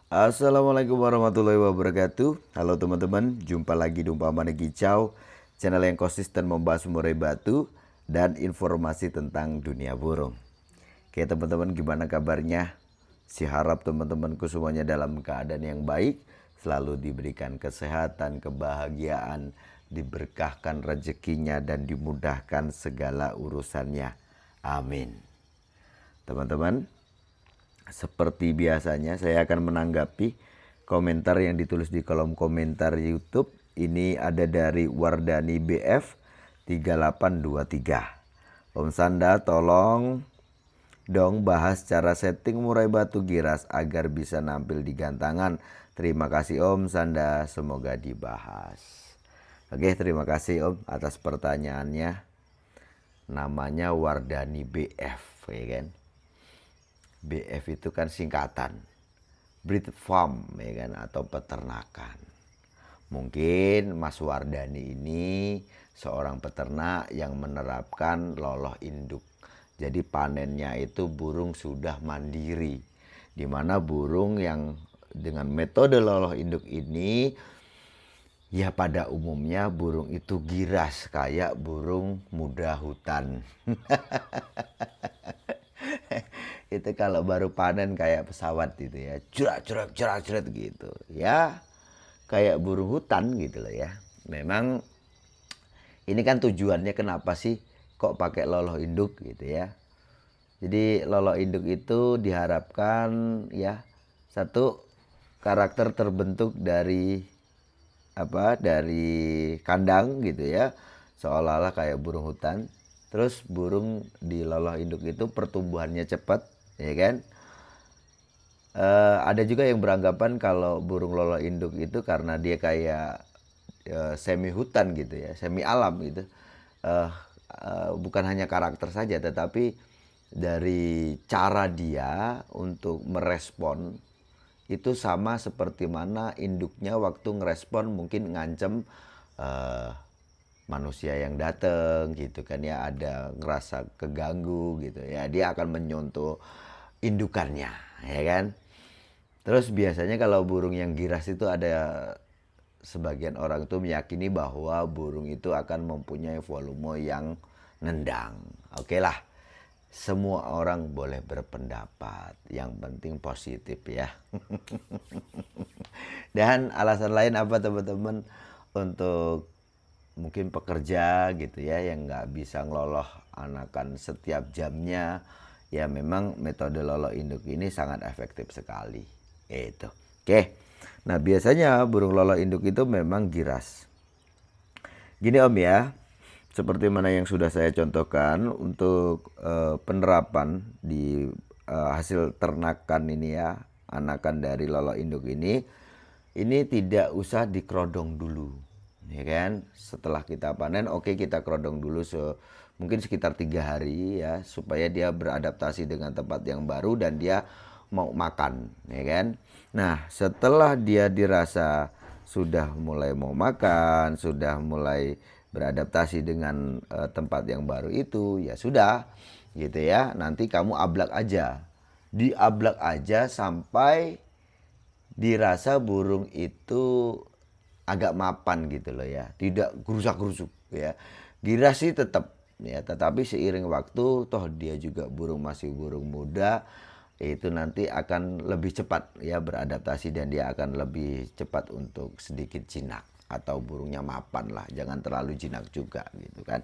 Assalamualaikum warahmatullahi wabarakatuh. Halo teman-teman, jumpa lagi di Umpama Kicau, channel yang konsisten membahas murai batu dan informasi tentang dunia burung. Oke teman-teman, gimana kabarnya? Si harap teman-temanku semuanya dalam keadaan yang baik, selalu diberikan kesehatan, kebahagiaan, diberkahkan rezekinya dan dimudahkan segala urusannya. Amin. Teman-teman, seperti biasanya saya akan menanggapi komentar yang ditulis di kolom komentar YouTube. Ini ada dari Wardani BF 3823. Om Sanda tolong dong bahas cara setting murai batu giras agar bisa nampil di gantangan. Terima kasih Om Sanda, semoga dibahas. Oke, terima kasih Om atas pertanyaannya. Namanya Wardani BF, ya kan? BF itu kan singkatan breed farm, ya kan, atau peternakan. Mungkin Mas Wardani ini seorang peternak yang menerapkan loloh induk. Jadi panennya itu burung sudah mandiri, di mana burung yang dengan metode loloh induk ini ya pada umumnya burung itu giras kayak burung muda hutan. Itu kalau baru panen kayak pesawat gitu ya, cerak gitu ya, kayak burung hutan gitu loh ya. Memang ini kan tujuannya kenapa sih kok pakai loloh induk gitu ya. Jadi loloh induk itu diharapkan ya, satu, karakter terbentuk dari dari kandang gitu ya, seolah-olah kayak burung hutan. Terus burung di loloh induk itu pertumbuhannya cepat, ya kan. Ada juga yang beranggapan kalau burung lolo induk itu karena dia kayak semi hutan gitu ya, semi alam gitu. Uh, Bukan hanya karakter saja, tetapi dari cara dia untuk merespon itu sama seperti mana induknya waktu ngerespon mungkin ngancem uh, manusia yang datang gitu kan ya, ada ngerasa keganggu gitu ya, dia akan menyontoh indukannya, ya kan. Terus biasanya kalau burung yang giras itu ada sebagian orang itu meyakini bahwa burung itu akan mempunyai volume yang nendang. Oke lah, semua orang boleh berpendapat, yang penting positif ya. Dan alasan lain apa teman-teman, untuk mungkin pekerja gitu ya yang nggak bisa ngeloloh anakan setiap jamnya, ya memang metode loloh induk ini sangat efektif sekali itu. Oke, nah biasanya burung loloh induk itu memang giras. Gini Om ya, seperti mana yang sudah saya contohkan untuk penerapan di hasil ternakan ini ya, anakan dari loloh induk ini tidak usah dikerodong dulu, ya kan. Setelah kita panen, oke, kita kerodong dulu mungkin sekitar 3 hari ya, supaya dia beradaptasi dengan tempat yang baru dan dia mau makan, ya kan. Nah setelah dia dirasa sudah mulai mau makan, sudah mulai beradaptasi dengan tempat yang baru itu, ya sudah gitu ya, nanti kamu ablak aja, diablak aja sampai dirasa burung itu agak mapan gitu loh ya, tidak gerusak-gerusuk ya. Giras sih tetap ya, tetapi seiring waktu toh dia juga burung, masih burung muda, itu nanti akan lebih cepat ya beradaptasi dan dia akan lebih cepat untuk sedikit jinak atau burungnya mapan lah, jangan terlalu jinak juga gitu kan.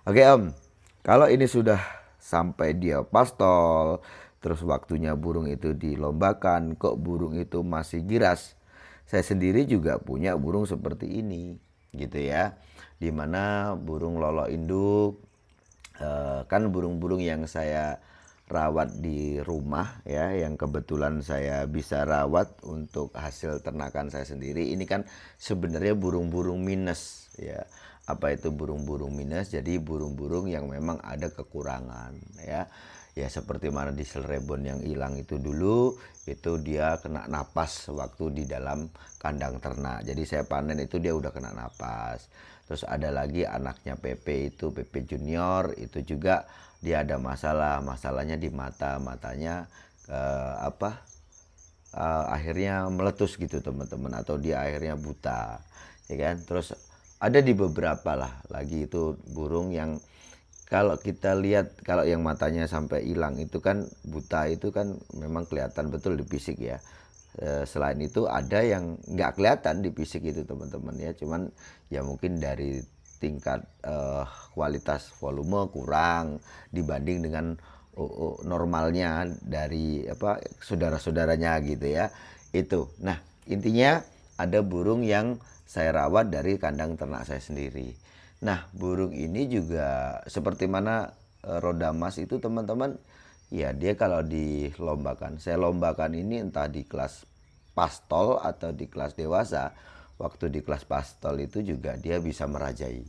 Oke Om, kalau ini sudah sampai dia pastol, terus waktunya burung itu dilombakan, kok burung itu masih giras. Saya sendiri juga punya burung seperti ini, gitu ya. Dimana burung lolo induk, kan burung-burung yang saya rawat di rumah ya, yang kebetulan saya bisa rawat untuk hasil ternakan saya sendiri. Ini kan sebenarnya burung-burung minus ya. Apa itu burung-burung minus? Jadi burung-burung yang memang ada kekurangan ya. Ya seperti mana di Rebon yang hilang itu dulu, itu dia kena napas waktu di dalam kandang ternak. Jadi saya panen itu dia udah kena napas. Terus ada lagi anaknya Pepe, itu Pepe Junior, itu juga dia ada masalahnya di matanya akhirnya meletus gitu teman-teman, atau dia akhirnya buta, ya kan. Terus ada di beberapa lah lagi itu burung yang kalau kita lihat, kalau yang matanya sampai hilang itu kan buta, itu kan memang kelihatan betul di fisik ya. Selain itu ada yang nggak kelihatan di fisik itu teman-teman ya, cuman ya mungkin dari tingkat kualitas volume kurang dibanding dengan normalnya dari apa saudara-saudaranya gitu ya. Itu. Nah, intinya ada burung yang saya rawat dari kandang ternak saya sendiri. Nah, burung ini juga seperti mana roda emas itu teman-teman, ya dia kalau dilombakan, saya lombakan ini entah di kelas pastol atau di kelas dewasa. Waktu di kelas pastol itu juga dia bisa merajai.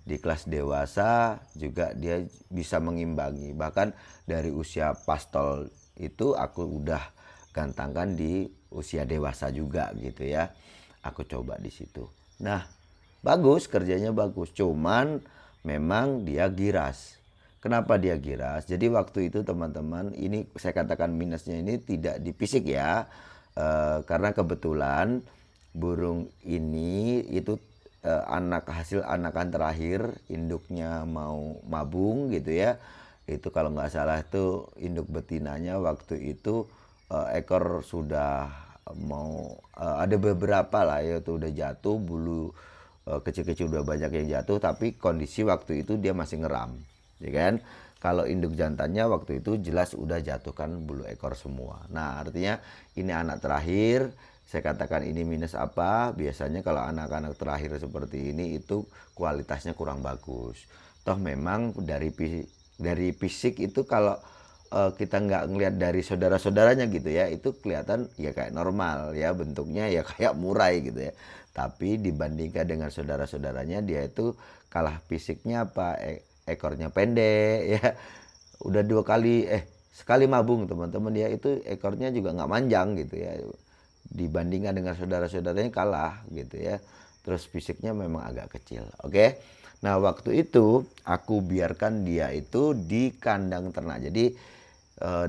Di kelas dewasa juga dia bisa mengimbangi. Bahkan dari usia pastol itu aku udah gantangkan di usia dewasa juga gitu ya. Aku coba di situ. Nah, bagus, kerjanya bagus. Cuman memang dia giras. Kenapa dia giras? Jadi waktu itu teman-teman, ini saya katakan minusnya ini tidak di fisik ya. Karena kebetulan burung ini itu hasil anakan terakhir, induknya mau mabung gitu ya. Itu kalau nggak salah itu induk betinanya waktu itu ekor sudah mau ada beberapa lah ya, itu udah jatuh, bulu kecil-kecil udah banyak yang jatuh, tapi kondisi waktu itu dia masih ngeram, ya kan. Kalau induk jantannya waktu itu jelas udah jatuhkan bulu ekor semua. Nah, artinya ini anak terakhir. Saya katakan ini minus apa? Biasanya kalau anak-anak terakhir seperti ini itu kualitasnya kurang bagus. Toh memang dari fisik itu kalau kita nggak ngelihat dari saudara-saudaranya gitu ya, itu kelihatan ya kayak normal ya, bentuknya ya kayak murai gitu ya. Tapi dibandingkan dengan saudara-saudaranya, dia itu kalah fisiknya apa? Ekornya pendek ya. Udah sekali mabung teman-teman ya, itu ekornya juga nggak manjang gitu ya. Dibandingkan dengan saudara-saudaranya kalah gitu ya. Terus fisiknya memang agak kecil. Oke. Nah, waktu itu aku biarkan dia itu di kandang ternak. Jadi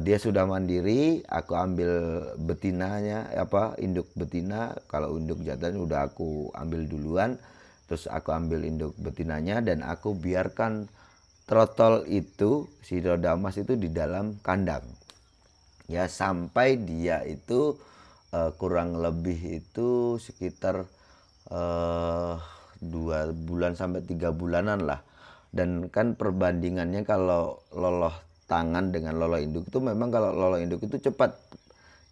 dia sudah mandiri, aku ambil betinanya induk betina. Kalau induk jantan udah aku ambil duluan, terus aku ambil induk betinanya dan aku biarkan trotol itu, si roda emas itu di dalam kandang ya, sampai dia itu kurang lebih itu sekitar 2 bulan sampai 3 bulanan lah. Dan kan perbandingannya kalau loloh tangan dengan loloh induk itu, memang kalau loloh induk itu cepat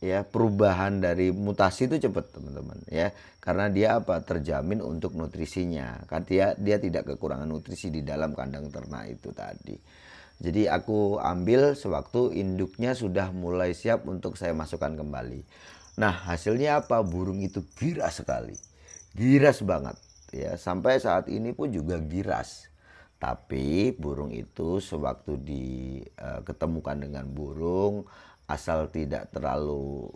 ya, perubahan dari mutasi itu cepat teman-teman ya, karena dia terjamin untuk nutrisinya kan, dia tidak kekurangan nutrisi di dalam kandang ternak itu tadi. Jadi aku ambil sewaktu induknya sudah mulai siap untuk saya masukkan kembali. Nah, hasilnya apa? Burung itu giras sekali, giras banget ya, sampai saat ini pun juga giras. Tapi burung itu sewaktu diketemukan dengan burung, asal tidak terlalu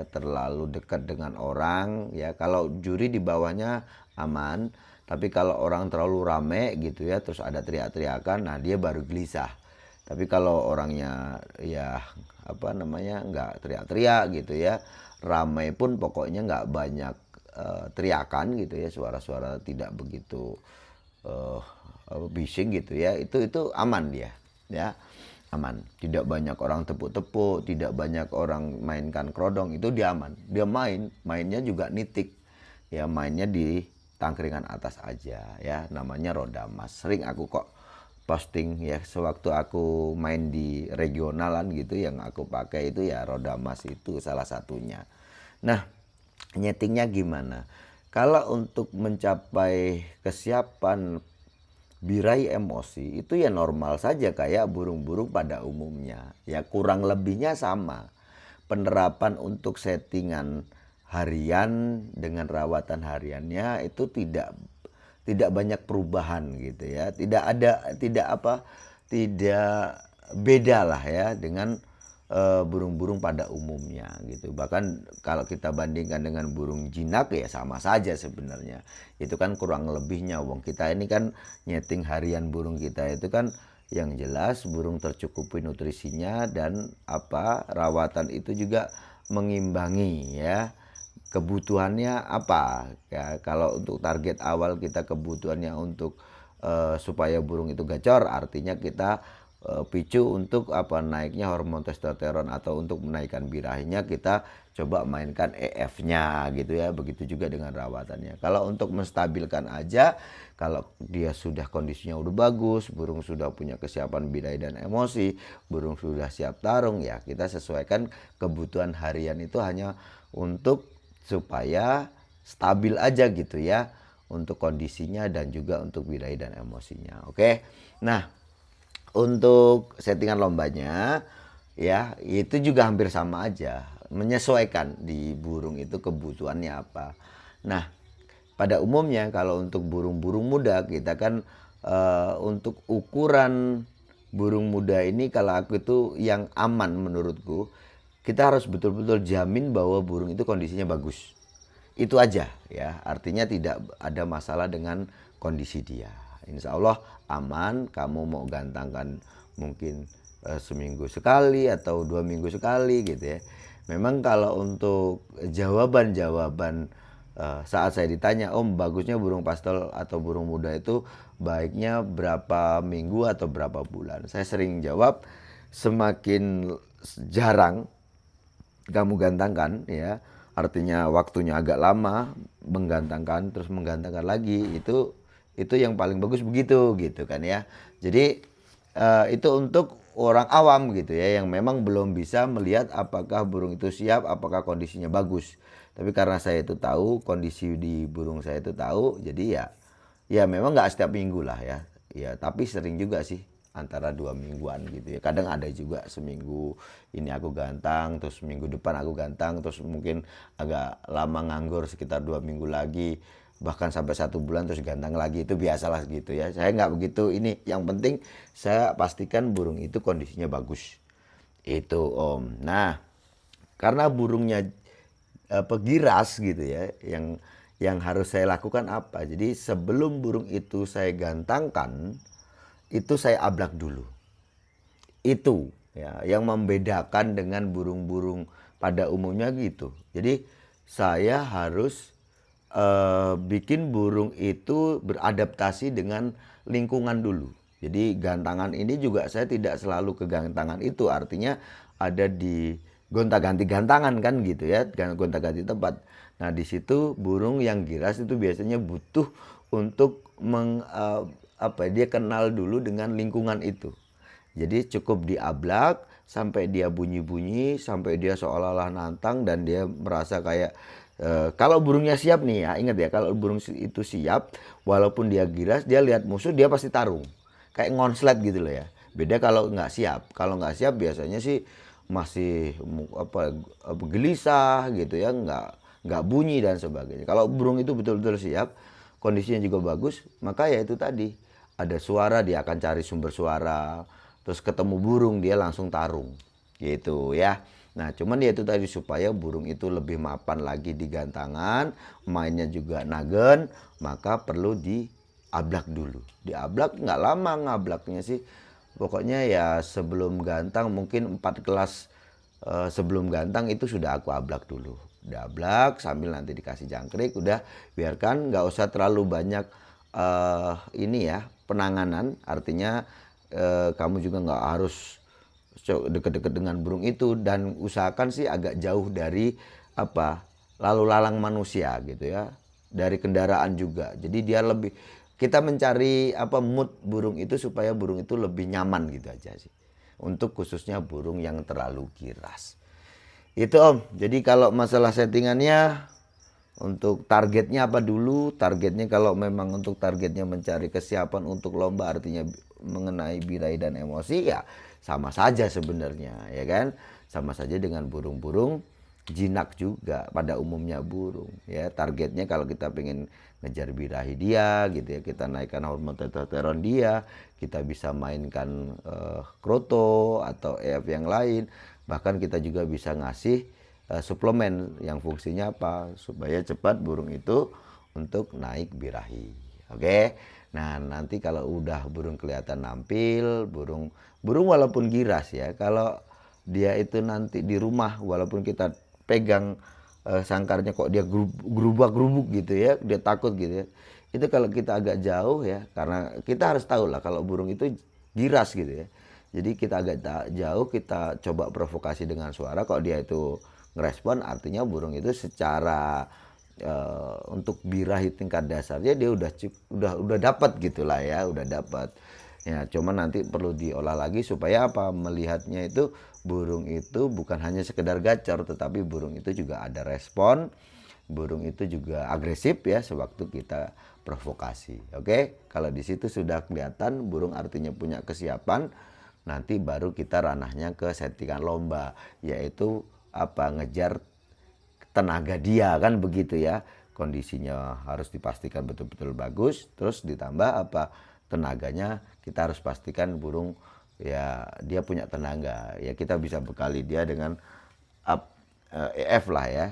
terlalu dekat dengan orang ya. Kalau juri di bawahnya aman, tapi kalau orang terlalu rame gitu ya, terus ada teriak-teriakan, nah dia baru gelisah. Tapi kalau orangnya ya nggak teriak-teriak gitu ya, ramai pun pokoknya nggak banyak teriakan gitu ya, suara-suara tidak begitu bising gitu ya, itu aman dia ya, aman. Tidak banyak orang tepuk-tepuk, tidak banyak orang mainkan kerodong, itu dia aman. Dia mainnya juga nitik ya, mainnya di tangkringan atas aja ya, namanya roda emas. Sering aku kok posting ya, sewaktu aku main di regionalan gitu, yang aku pakai itu ya roda emas, itu salah satunya. Nah, nyetingnya gimana? Kalau untuk mencapai kesiapan birai emosi itu ya normal saja kayak burung-burung pada umumnya ya, kurang lebihnya sama. Penerapan untuk settingan harian dengan rawatan hariannya itu tidak banyak perubahan gitu ya, tidak beda lah ya dengan burung-burung pada umumnya gitu. Bahkan kalau kita bandingkan dengan burung jinak ya sama saja sebenarnya. Itu kan kurang lebihnya, wong kita ini kan nyeting harian burung kita itu kan yang jelas burung tercukupi nutrisinya, dan rawatan itu juga mengimbangi ya. Kebutuhannya apa? Ya, kalau untuk target awal kita kebutuhannya untuk supaya burung itu gacor, artinya kita picu untuk apa naiknya hormon testosteron atau untuk menaikkan birahinya kita coba mainkan EF-nya gitu ya. Begitu juga dengan rawatannya. Kalau untuk menstabilkan aja, kalau dia sudah kondisinya udah bagus, burung sudah punya kesiapan birahi dan emosi, burung sudah siap tarung, ya kita sesuaikan kebutuhan harian itu hanya untuk supaya stabil aja gitu ya untuk kondisinya dan juga untuk birahi dan emosinya. Oke. Nah, untuk settingan lombanya ya itu juga hampir sama aja, menyesuaikan di burung itu kebutuhannya apa. Nah, pada umumnya kalau untuk burung-burung muda kita kan untuk ukuran burung muda ini kalau aku itu yang aman menurutku, kita harus betul-betul jamin bahwa burung itu kondisinya bagus. Itu aja ya, artinya tidak ada masalah dengan kondisi dia. Insya Allah aman, kamu mau gantangkan mungkin seminggu sekali atau 2 minggu sekali gitu ya. Memang kalau untuk jawaban-jawaban saat saya ditanya, Om bagusnya burung pastel atau burung muda itu baiknya berapa minggu atau berapa bulan, saya sering jawab semakin jarang kamu gantangkan ya, artinya waktunya agak lama menggantangkan terus menggantangkan lagi, itu yang paling bagus begitu gitu kan ya. Jadi itu untuk orang awam gitu ya yang memang belum bisa melihat apakah burung itu siap, apakah kondisinya bagus. Tapi karena saya itu tahu kondisi di burung saya itu tahu, jadi ya memang nggak setiap minggu lah ya. Ya tapi sering juga sih antara 2 mingguan gitu ya. Kadang ada juga seminggu ini aku gantang, terus minggu depan aku gantang, terus mungkin agak lama nganggur sekitar 2 minggu lagi, bahkan sampai 1 bulan terus gantang lagi. Itu biasalah gitu ya. Saya nggak begitu ini. Yang penting saya pastikan burung itu kondisinya bagus. Itu Om. Nah, karena burungnya giras gitu ya, yang harus saya lakukan apa? Jadi sebelum burung itu saya gantangkan, itu saya ablak dulu. Itu ya yang membedakan dengan burung-burung pada umumnya gitu. Jadi saya harus bikin burung itu beradaptasi dengan lingkungan dulu. Jadi gantangan ini juga saya tidak selalu ke gantangan itu, artinya ada di gonta-ganti gantangan kan gitu ya, gonta-ganti tempat. Nah di situ burung yang giras itu biasanya butuh untuk dia kenal dulu dengan lingkungan itu. Jadi cukup diablak sampai dia bunyi-bunyi, sampai dia seolah-olah nantang dan dia merasa kayak kalau burungnya siap nih ya, ingat ya, kalau burung itu siap, walaupun dia giras, dia lihat musuh dia pasti tarung. Kayak ngonslet gitu loh ya. Beda kalau nggak siap. Kalau nggak siap biasanya sih masih gelisah gitu ya, nggak bunyi dan sebagainya. Kalau burung itu betul-betul siap, kondisinya juga bagus, maka ya itu tadi, ada suara dia akan cari sumber suara, terus ketemu burung dia langsung tarung gitu ya. Nah cuman ya itu tadi, supaya burung itu lebih mapan lagi di gantangan, mainnya juga nagen, maka perlu diablak dulu. Diablak nggak lama ngablaknya sih, pokoknya ya sebelum gantang mungkin 4 kelas sebelum gantang itu sudah aku ablak dulu. Udah ablak sambil nanti dikasih jangkrik, udah biarkan, nggak usah terlalu banyak ini ya penanganan, artinya kamu juga nggak harus deket-deket dengan burung itu, dan usahakan sih agak jauh dari lalu lalang manusia gitu ya, dari kendaraan juga. Jadi dia lebih, kita mencari mood burung itu supaya burung itu lebih nyaman gitu aja sih, untuk khususnya burung yang terlalu giras. Itu Om. Jadi kalau masalah settingannya, untuk targetnya apa dulu? Targetnya kalau memang untuk targetnya mencari kesiapan untuk lomba, artinya mengenai birahi dan emosi, ya sama saja sebenarnya ya kan. Sama saja dengan burung-burung jinak juga pada umumnya burung ya. Targetnya kalau kita pengen ngejar birahi dia gitu ya, kita naikkan hormon testosteron dia, kita bisa mainkan kroto atau EF yang lain. Bahkan kita juga bisa ngasih suplemen yang fungsinya apa, supaya cepat burung itu untuk naik birahi. Oke. Nah nanti kalau udah burung kelihatan nampil, burung walaupun giras ya, kalau dia itu nanti di rumah walaupun kita pegang sangkarnya kok dia gerubak-gerubuk gitu ya, dia takut gitu ya. Itu kalau kita agak jauh ya, karena kita harus tahu lah kalau burung itu giras gitu ya. Jadi kita agak jauh, kita coba provokasi dengan suara, kok dia itu ngerespon, artinya burung itu secara untuk birahi tingkat dasarnya dia udah dapat gitulah ya, udah dapat. Ya, cuman nanti perlu diolah lagi supaya apa? Melihatnya itu burung itu bukan hanya sekedar gacor, tetapi burung itu juga ada respon. Burung itu juga agresif ya sewaktu kita provokasi. Oke, kalau di situ sudah kelihatan burung artinya punya kesiapan, nanti baru kita ranahnya ke settingan lomba, yaitu apa? Ngejar tenaga dia kan begitu ya. Kondisinya harus dipastikan betul-betul bagus, terus ditambah apa? Tenaganya kita harus pastikan burung ya dia punya tenaga. Ya kita bisa bekali dia dengan EF lah ya.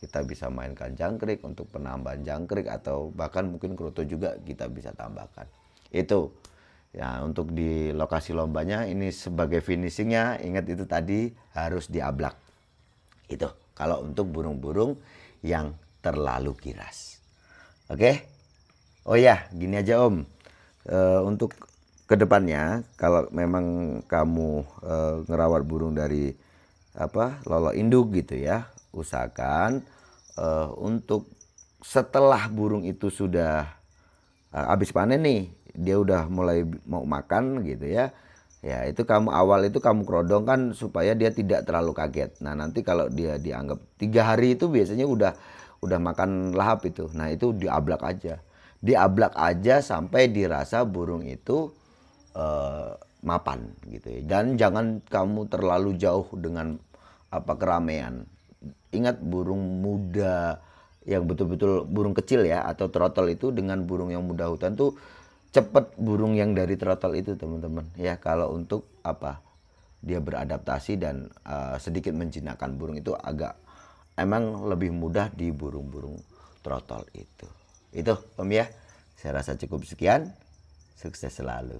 Kita bisa mainkan jangkrik untuk penambahan jangkrik atau bahkan mungkin kroto juga kita bisa tambahkan. Itu ya untuk di lokasi lombanya ini sebagai finishingnya, ingat itu tadi harus diablak. Itu kalau untuk burung-burung yang terlalu giras. Oke? Oh ya, gini aja Om. Untuk kedepannya kalau memang kamu ngerawat burung dari lolo induk gitu ya, usahakan untuk setelah burung itu sudah habis panen nih, dia udah mulai mau makan gitu ya. Ya itu kamu awal itu kamu kerodong kan supaya dia tidak terlalu kaget. Nah nanti kalau dia dianggap 3 hari itu biasanya udah makan lahap itu. Nah itu diablak aja sampai dirasa burung itu mapan gitu ya. Dan jangan kamu terlalu jauh dengan keramaian. Ingat burung muda yang betul-betul burung kecil ya atau trotol itu dengan burung yang muda hutan tuh cepet burung yang dari trotol itu teman-teman ya. Kalau untuk dia beradaptasi dan sedikit menjinakkan burung itu emang lebih mudah di burung-burung trotol itu Om ya. Saya rasa cukup sekian, sukses selalu.